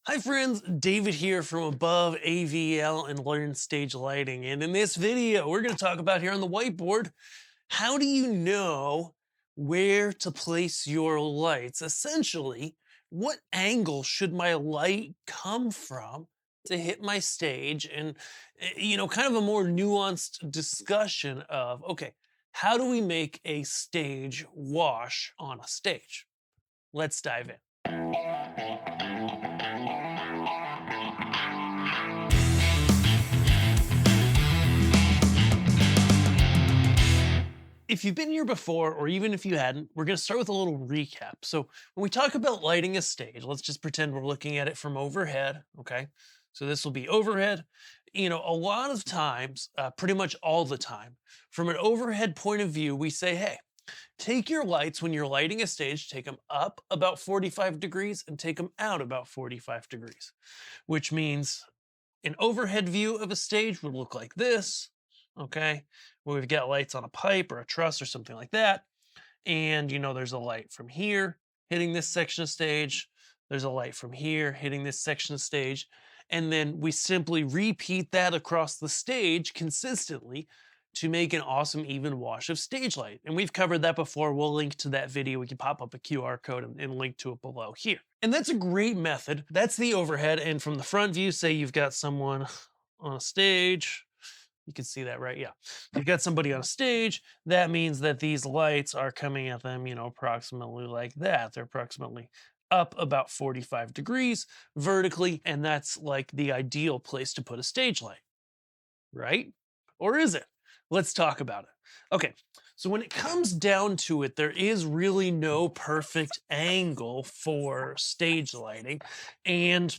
Hi friends, David here from above AVL and Learn Stage Lighting. And in this video, we're going to talk about here on the whiteboard, how do you know where to place your lights? Essentially, what angle should my light come from to hit my stage? And, kind of a more nuanced discussion of, okay, how do we make a stage wash on a stage? Let's dive in. If you've been here before, or even if you hadn't, we're going to start with a little recap. So, when we talk about lighting a stage, let's just pretend we're looking at it from overhead. Okay. So, this will be overhead. A lot of times, pretty much all the time, from an overhead point of view, we say, hey, take your lights when you're lighting a stage, take them up about 45 degrees and take them out about 45 degrees, which means an overhead view of a stage would look like this, okay? Where we've got lights on a pipe or a truss or something like that. And there's a light from here hitting this section of stage. There's a light from here hitting this section of stage. And then we simply repeat that across the stage consistently to make an awesome even wash of stage light. And we've covered that before. We'll link to that video. We can pop up a QR code and link to it below here. And that's a great method. That's the overhead. And from the front view, say you've got someone on a stage. You can see that, right? Yeah. You've got somebody on a stage. That means that these lights are coming at them, approximately like that. They're approximately up about 45 degrees vertically. And that's like the ideal place to put a stage light, right? Or is it? Let's talk about it. Okay. So when it comes down to it, there is really no perfect angle for stage lighting. And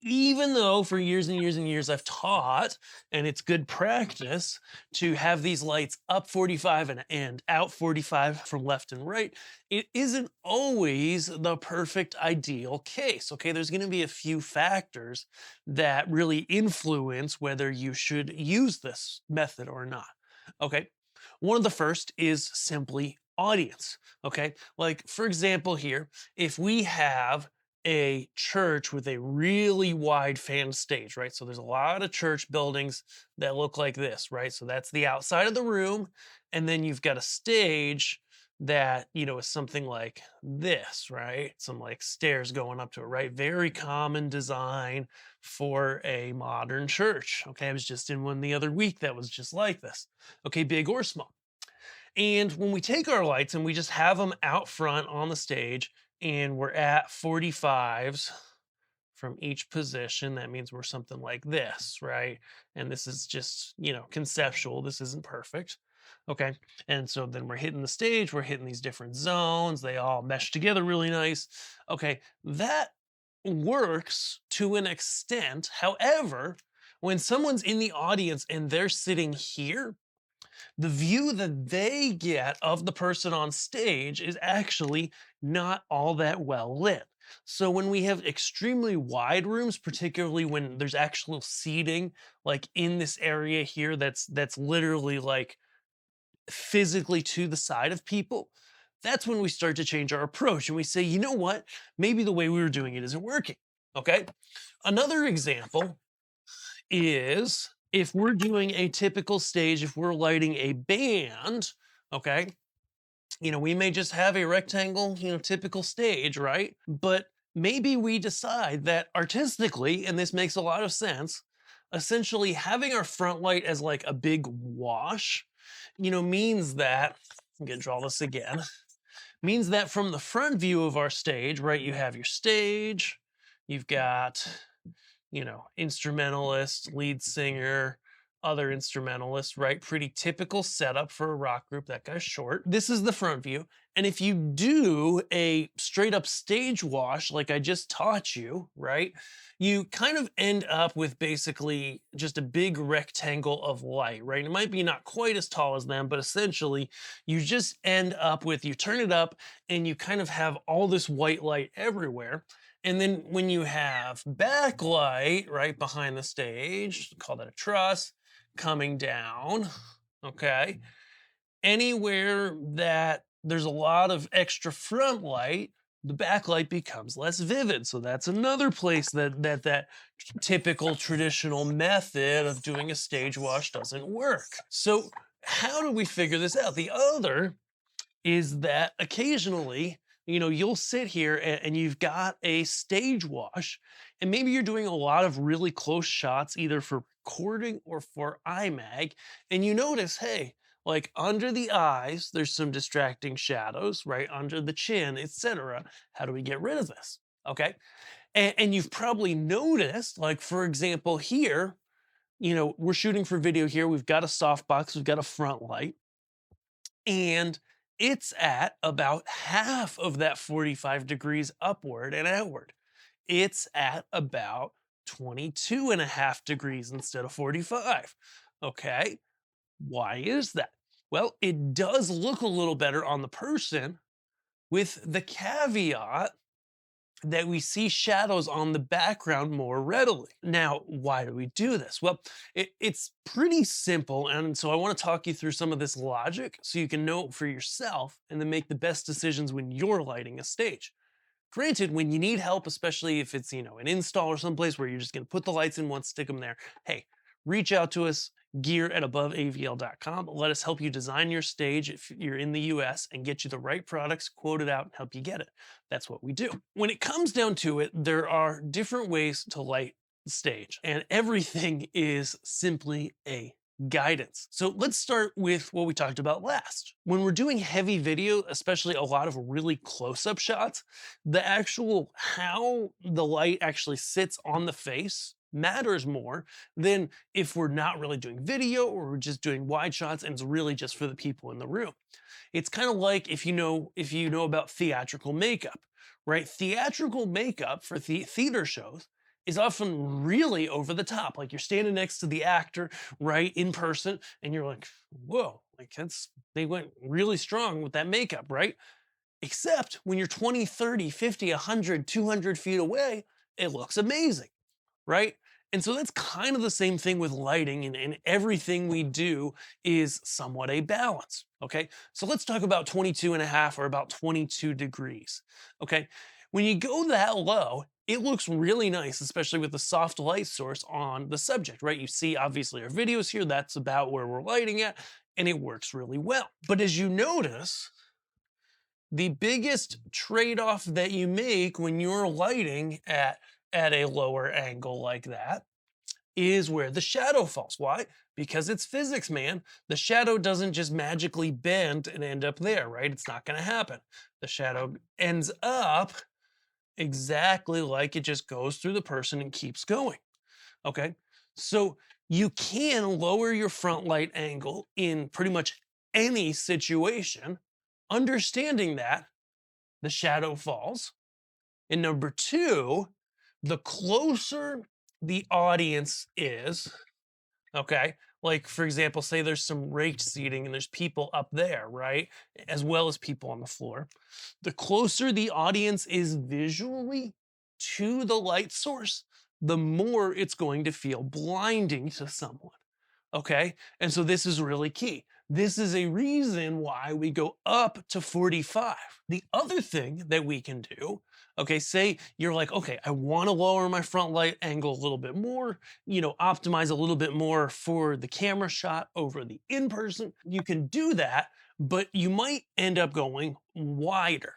even though for years and years and years I've taught, and it's good practice to have these lights up 45 and out 45 from left and right, it isn't always the perfect ideal case. Okay, there's going to be a few factors that really influence whether you should use this method or not. Okay, one of the first is simply audience. Okay, like for example, here, if we have a church with a really wide fan stage, right? So there's a lot of church buildings that look like this, right? So that's the outside of the room. And then you've got a stage that, is something like this, right? Some like stairs going up to it, right? Very common design for a modern church. Okay. I was just in one the other week that was just like this. Okay. Big or small. And when we take our lights and we just have them out front on the stage and we're at 45s from each position, that means we're something like this, right? And this is just, conceptual. This isn't perfect. Okay. And so then we're hitting the stage, we're hitting these different zones. They all mesh together really nice. Okay. That works to an extent. However, when someone's in the audience and they're sitting here, the view that they get of the person on stage is actually not all that well lit. So when we have extremely wide rooms, particularly when there's actual seating like in this area here that's literally like physically to the side of people, that's when we start to change our approach and we say, you know what? Maybe the way we were doing it isn't working. Okay? Another example is if we're doing a typical stage, if we're lighting a band, okay, we may just have a rectangle, typical stage, right? But maybe we decide that artistically, and this makes a lot of sense, essentially having our front light as like a big wash, means that, I'm gonna draw this again, means that from the front view of our stage, right, you have your stage, you've got instrumentalist, lead singer, other instrumentalists, right? Pretty typical setup for a rock group. That guy's short. This is the front view. And if you do a straight up stage wash, like I just taught you, right? You kind of end up with basically just a big rectangle of light, right? It might be not quite as tall as them, but essentially you just end up with, you turn it up and you kind of have all this white light everywhere. And then when you have backlight right behind the stage, call that a truss, coming down, okay, anywhere that there's a lot of extra front light, the backlight becomes less vivid. So that's another place that typical traditional method of doing a stage wash doesn't work. So how do we figure this out? The other is that occasionally, you'll sit here and you've got a stage wash, and maybe you're doing a lot of really close shots, either for recording or for IMAG, and you notice, hey, like under the eyes, there's some distracting shadows, right? Under the chin, etc. How do we get rid of this? Okay. And you've probably noticed, like, for example, here, we're shooting for video here. We've got a softbox, we've got a front light, and it's at about half of that 45 degrees upward and outward. It's at about 22 and a half degrees instead of 45. Okay. Why is that? Well, it does look a little better on the person, with the caveat that we see shadows on the background more readily. Now, why do we do this? Well, it's pretty simple. And so I want to talk you through some of this logic so you can know it for yourself and then make the best decisions when you're lighting a stage. Granted, when you need help, especially if it's, an install or someplace where you're just going to put the lights in once, stick them there, hey, reach out to us, gear at aboveavl.com. Let us help you design your stage if you're in the US and get you the right products, quote it out, and help you get it. That's what we do. When it comes down to it, there are different ways to light the stage, and everything is simply a guidance. So let's start with what we talked about last. When we're doing heavy video, especially a lot of really close-up shots, the actual how the light actually sits on the face matters more than if we're not really doing video or we're just doing wide shots and it's really just for the people in the room. It's kind of like if you know about theatrical makeup, right? Theatrical makeup for theater shows is often really over the top. Like, you're standing next to the actor, right, in person, and you're like, whoa, like they went really strong with that makeup, right? Except when you're 20, 30, 50, 100, 200 feet away, it looks amazing, right? And so that's kind of the same thing with lighting, and everything we do is somewhat a balance. Okay. So let's talk about 22 and a half, or about 22 degrees. Okay. When you go that low, it looks really nice, especially with the soft light source on the subject, right? You see, obviously, our videos here, that's about where we're lighting at, and it works really well. But as you notice, the biggest trade-off that you make when you're lighting at a lower angle like that is where the shadow falls. Why? Because it's physics, man. The shadow doesn't just magically bend and end up there, right? It's not going to happen. The shadow ends up exactly like it just goes through the person and keeps going. Okay. So you can lower your front light angle in pretty much any situation, understanding that the shadow falls. And number two, the closer the audience is, okay, like, for example, say there's some raked seating and there's people up there, right, as well as people on the floor. The closer the audience is visually to the light source, the more it's going to feel blinding to someone. Okay. And so this is really key. This is a reason why we go up to 45. The other thing that we can do, okay, say you're like, okay, I want to lower my front light angle a little bit more, optimize a little bit more for the camera shot over the in person. You can do that, but you might end up going wider.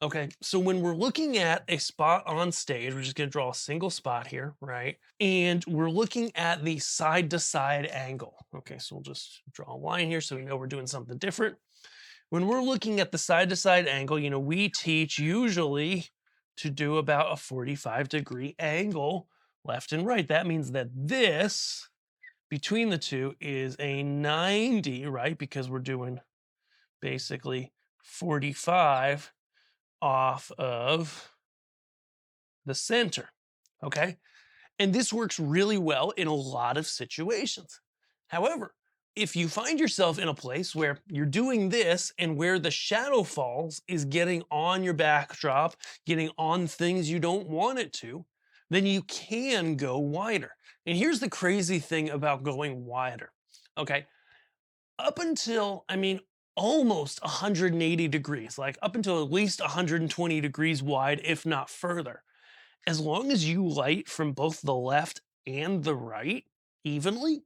Okay, so when we're looking at a spot on stage, we're just going to draw a single spot here, right? And we're looking at the side to side angle. Okay, so we'll just draw a line here so we know we're doing something different. When we're looking at the side to side angle, we teach usually to do about a 45-degree angle left and right. That means that this between the two is a 90, right? Because we're doing basically 45 off of the center, okay? And this works really well in a lot of situations. However, if you find yourself in a place where you're doing this and where the shadow falls is getting on your backdrop, getting on things you don't want it to, then you can go wider. And here's the crazy thing about going wider, okay? Up until, almost 180 degrees, like up until at least 120 degrees wide, if not further. As long as you light from both the left and the right evenly,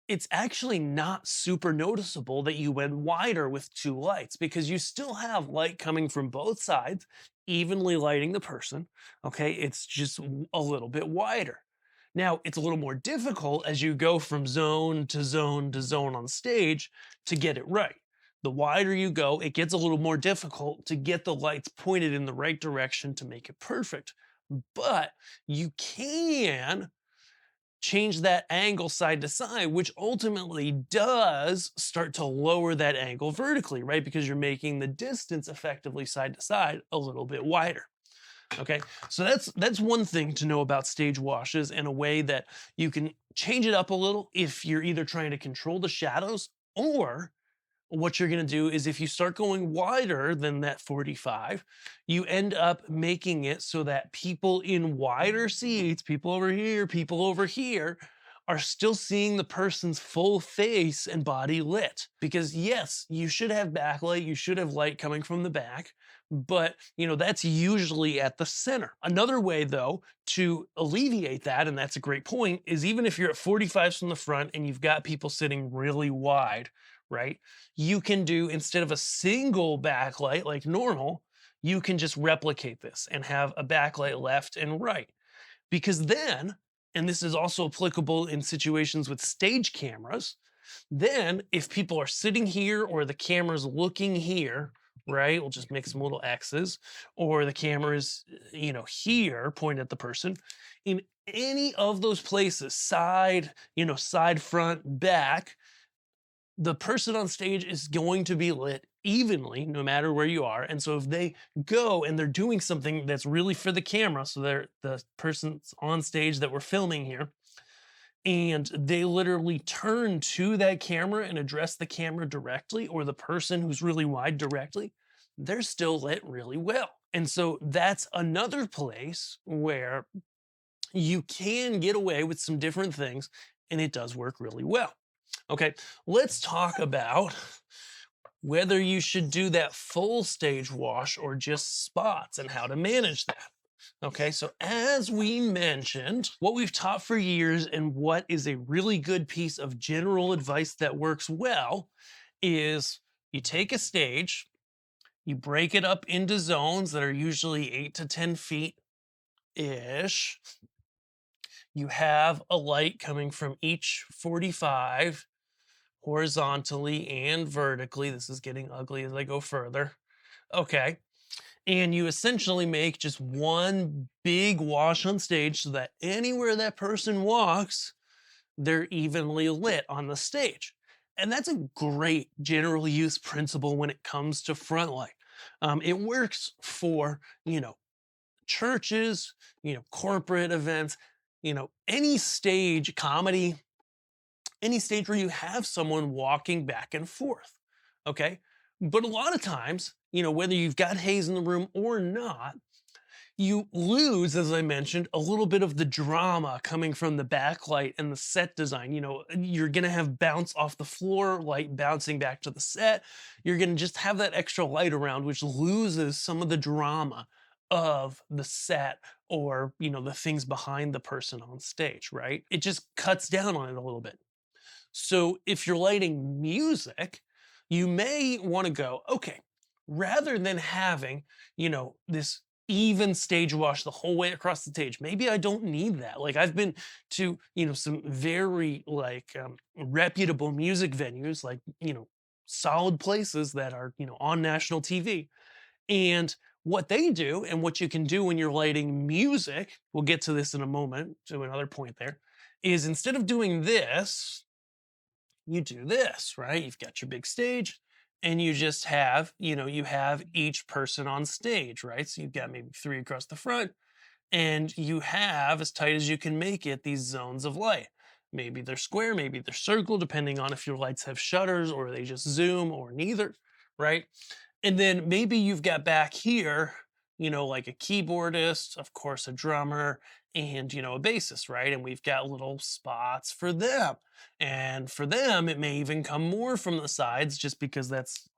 it's actually not super noticeable that you went wider with two lights because you still have light coming from both sides, evenly lighting the person. Okay, it's just a little bit wider. Now, it's a little more difficult as you go from zone to zone to zone on stage to get it right. The wider you go, it gets a little more difficult to get the lights pointed in the right direction to make it perfect. But you can change that angle side to side, which ultimately does start to lower that angle vertically, right? Because you're making the distance effectively side to side a little bit wider. Okay, so that's one thing to know about stage washes and a way that you can change it up a little if you're either trying to control the shadows, or what you're going to do is if you start going wider than that 45, you end up making it so that people in wider seats, people over here, are still seeing the person's full face and body lit. Because yes, you should have backlight, you should have light coming from the back, but that's usually at the center. Another way though to alleviate that, and that's a great point, is even if you're at 45s from the front and you've got people sitting really wide, right? You can do, instead of a single backlight like normal, you can just replicate this and have a backlight left and right. Because then, and this is also applicable in situations with stage cameras, then if people are sitting here or the camera's looking here, right? We'll just make some little X's, or the camera's, here pointed at the person. In any of those places, side, side, front, back, the person on stage is going to be lit evenly no matter where you are. And so if they go and they're doing something that's really for the camera, so they're the person's on stage that we're filming here, and they literally turn to that camera and address the camera directly, or the person who's really wide directly, they're still lit really well. And so that's another place where you can get away with some different things, and it does work really well. Okay, let's talk about whether you should do that full stage wash or just spots and how to manage that. Okay, so as we mentioned, what we've taught for years and what is a really good piece of general advice that works well is you take a stage, you break it up into zones that are usually 8 to 10 feet ish. You have a light coming from each 45 horizontally and vertically. This is getting ugly as I go further. Okay. And you essentially make just one big wash on stage so that anywhere that person walks, they're evenly lit on the stage. And that's a great general use principle when it comes to front light. It works for, churches, corporate events, any stage, comedy, any stage where you have someone walking back and forth. Okay. But a lot of times, whether you've got haze in the room or not, you lose, as I mentioned, a little bit of the drama coming from the backlight and the set design. You're going to have bounce off the floor, light bouncing back to the set. You're going to just have that extra light around, which loses some of the drama of the set, or, the things behind the person on stage, right? It just cuts down on it a little bit. So if you're lighting music, you may want to go, okay, rather than having, this even stage wash the whole way across the stage, maybe I don't need that. Like, I've been to, some very reputable music venues, like, solid places that are, on national TV. And what they do, and what you can do when you're lighting music, we'll get to this in a moment, to another point there, is instead of doing this, you do this, right? You've got your big stage, and you just have, you have each person on stage, right? So you've got maybe 3 across the front, and you have, as tight as you can make it, these zones of light. Maybe they're square, maybe they're circle, depending on if your lights have shutters or they just zoom or neither, right? And then maybe you've got back here, like a keyboardist, of course, a drummer, and, a bassist, right? And we've got little spots for them. And for them, it may even come more from the sides just because that's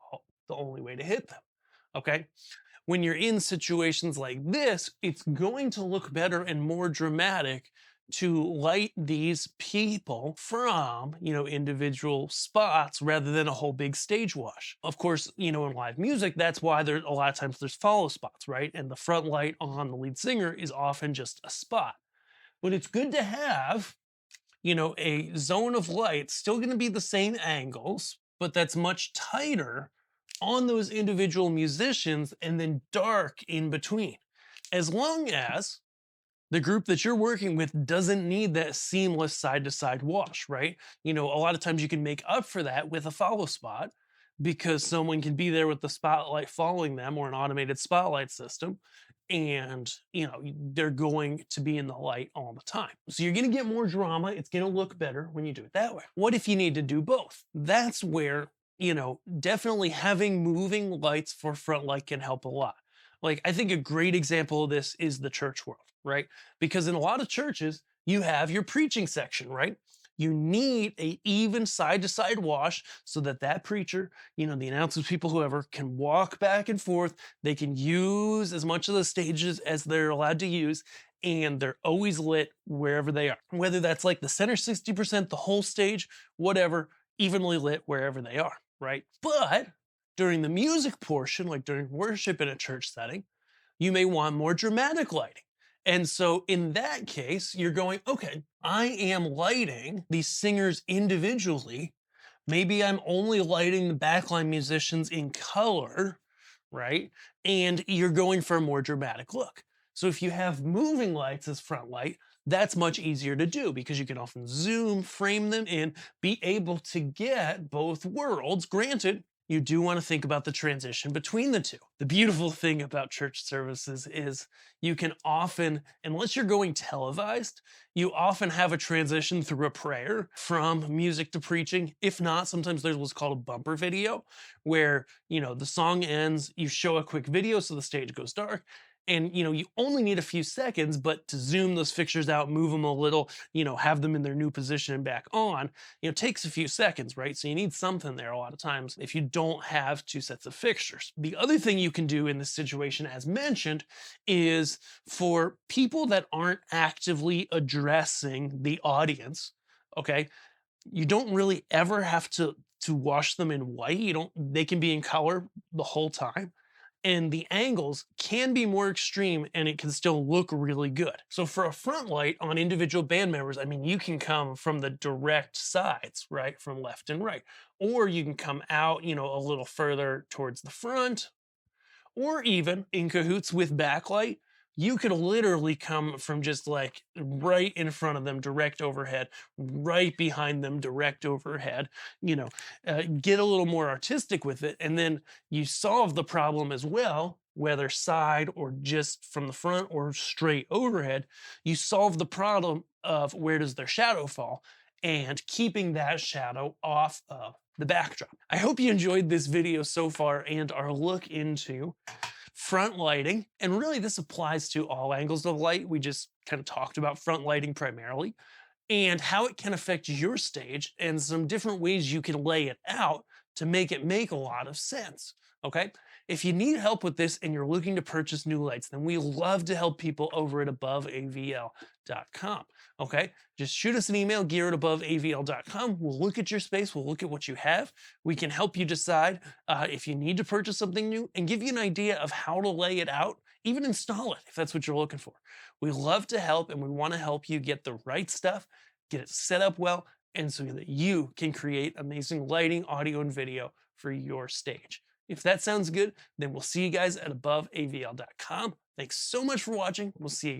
the only way to hit them. Okay. When you're in situations like this, it's going to look better and more dramatic to light these people from, individual spots rather than a whole big stage wash. Of course, in live music, that's why there a lot of times there's follow spots, right? And the front light on the lead singer is often just a spot. But it's good to have a zone of light, still going to be the same angles, but that's much tighter on those individual musicians and then dark in between. As long as the group that you're working with doesn't need that seamless side to side wash, right? A lot of times you can make up for that with a follow spot because someone can be there with the spotlight following them or an automated spotlight system. And, they're going to be in the light all the time. So you're going to get more drama. It's going to look better when you do it that way. What if you need to do both? That's where, definitely having moving lights for front light can help a lot. Like, I think a great example of this is the church world, right? Because in a lot of churches, you have your preaching section, right? You need a even side to side wash so that that preacher, the announcers, people, whoever, can walk back and forth. They can use as much of the stages as they're allowed to use, and they're always lit wherever they are. Whether that's like the center 60%, the whole stage, whatever, evenly lit wherever they are, right? But during the music portion, like during worship in a church setting, you may want more dramatic lighting. And so in that case, you're going, okay, I am lighting these singers individually. Maybe I'm only lighting the backline musicians in color, right? And you're going for a more dramatic look. So if you have moving lights as front light, that's much easier to do because you can often zoom, frame them in, be able to get both worlds. Granted, you do want to think about the transition between the two. The beautiful thing about church services is you can often, unless you're going televised, you often have a transition through a prayer from music to preaching. If not, sometimes there's what's called a bumper video where, the song ends, you show a quick video so the stage goes dark. And you only need a few seconds, but to zoom those fixtures out, move them a little, have them in their new position and back on, takes a few seconds, right? So you need something there a lot of times if you don't have two sets of fixtures. The other thing you can do in this situation, as mentioned, is for people that aren't actively addressing the audience, okay, you don't really ever have to wash them in white. They can be in color the whole time. And the angles can be more extreme and it can still look really good. So for a front light on individual band members, I mean, you can come from the direct sides, right? From left and right. Or you can come out, a little further towards the front, or even in cahoots with backlight. You could literally come from just like right in front of them, direct overhead, right behind them, direct overhead, get a little more artistic with it. And then you solve the problem as well, whether side or just from the front or straight overhead. You solve the problem of where does their shadow fall and keeping that shadow off of the backdrop. I hope you enjoyed this video so far and our look into front lighting. And really this applies to all angles of light. We just kind of talked about front lighting primarily and how it can affect your stage and some different ways you can lay it out to make it make a lot of sense. Okay. If you need help with this and you're looking to purchase new lights, then we love to help people over at aboveavl.com. Okay. Just shoot us an email, gear@aboveavl.com. We'll look at your space. We'll look at what you have. We can help you decide if you need to purchase something new and give you an idea of how to lay it out, even install it if that's what you're looking for. We love to help and we want to help you get the right stuff, get it set up well, and so that you can create amazing lighting, audio, and video for your stage. If that sounds good, then we'll see you guys at aboveavl.com. Thanks so much for watching. We'll see you guys.